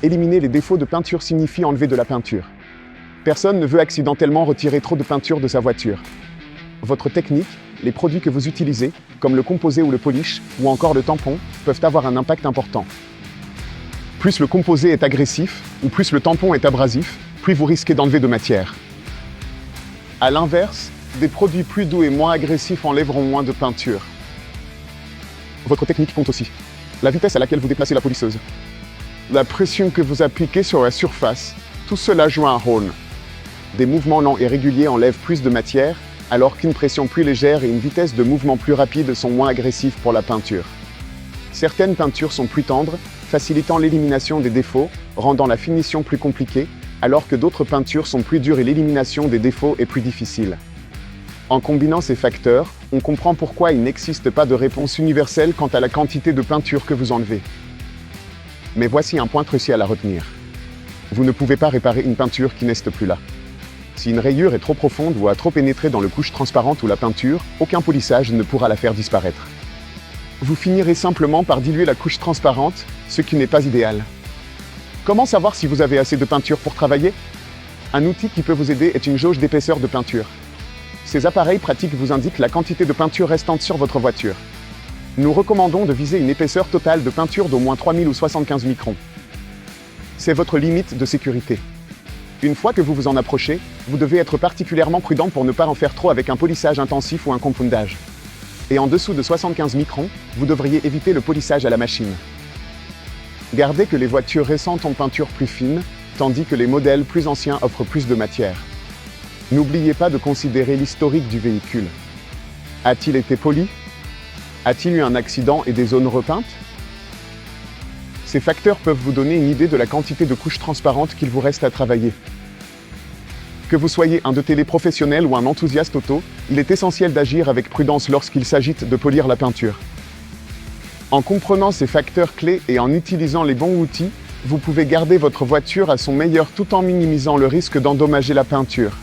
Éliminer les défauts de peinture signifie enlever de la peinture. Personne ne veut accidentellement retirer trop de peinture de sa voiture. Votre technique, les produits que vous utilisez, comme le composé ou le polish, ou encore le tampon, peuvent avoir un impact important. Plus le composé est agressif, ou plus le tampon est abrasif, plus vous risquez d'enlever de matière. A l'inverse, des produits plus doux et moins agressifs enlèveront moins de peinture. Votre technique compte aussi. La vitesse à laquelle vous déplacez la polisseuse. La pression que vous appliquez sur la surface, tout cela joue un rôle. Des mouvements lents et réguliers enlèvent plus de matière, alors qu'une pression plus légère et une vitesse de mouvement plus rapide sont moins agressifs pour la peinture. Certaines peintures sont plus tendres, facilitant l'élimination des défauts, rendant la finition plus compliquée, alors que d'autres peintures sont plus dures et l'élimination des défauts est plus difficile. En combinant ces facteurs, on comprend pourquoi il n'existe pas de réponse universelle quant à la quantité de peinture que vous enlevez. Mais voici un point crucial à retenir. Vous ne pouvez pas réparer une peinture qui n'est plus là. Si une rayure est trop profonde ou a trop pénétré dans la couche transparente ou la peinture, aucun polissage ne pourra la faire disparaître. Vous finirez simplement par diluer la couche transparente, ce qui n'est pas idéal. Comment savoir si vous avez assez de peinture pour travailler? Un outil qui peut vous aider est une jauge d'épaisseur de peinture. Ces appareils pratiques vous indiquent la quantité de peinture restante sur votre voiture. Nous recommandons de viser une épaisseur totale de peinture d'au moins 3000 ou 75 microns. C'est votre limite de sécurité. Une fois que vous vous en approchez, vous devez être particulièrement prudent pour ne pas en faire trop avec un polissage intensif ou un compoundage. Et en dessous de 75 microns, vous devriez éviter le polissage à la machine. Gardez que les voitures récentes ont peinture plus fine, tandis que les modèles plus anciens offrent plus de matière. N'oubliez pas de considérer l'historique du véhicule. A-t-il été poli? A-t-il eu un accident et des zones repeintes? Ces facteurs peuvent vous donner une idée de la quantité de couches transparentes qu'il vous reste à travailler. Que vous soyez un de téléprofessionnel ou un enthousiaste auto, il est essentiel d'agir avec prudence lorsqu'il s'agit de polir la peinture. En comprenant ces facteurs clés et en utilisant les bons outils, vous pouvez garder votre voiture à son meilleur tout en minimisant le risque d'endommager la peinture.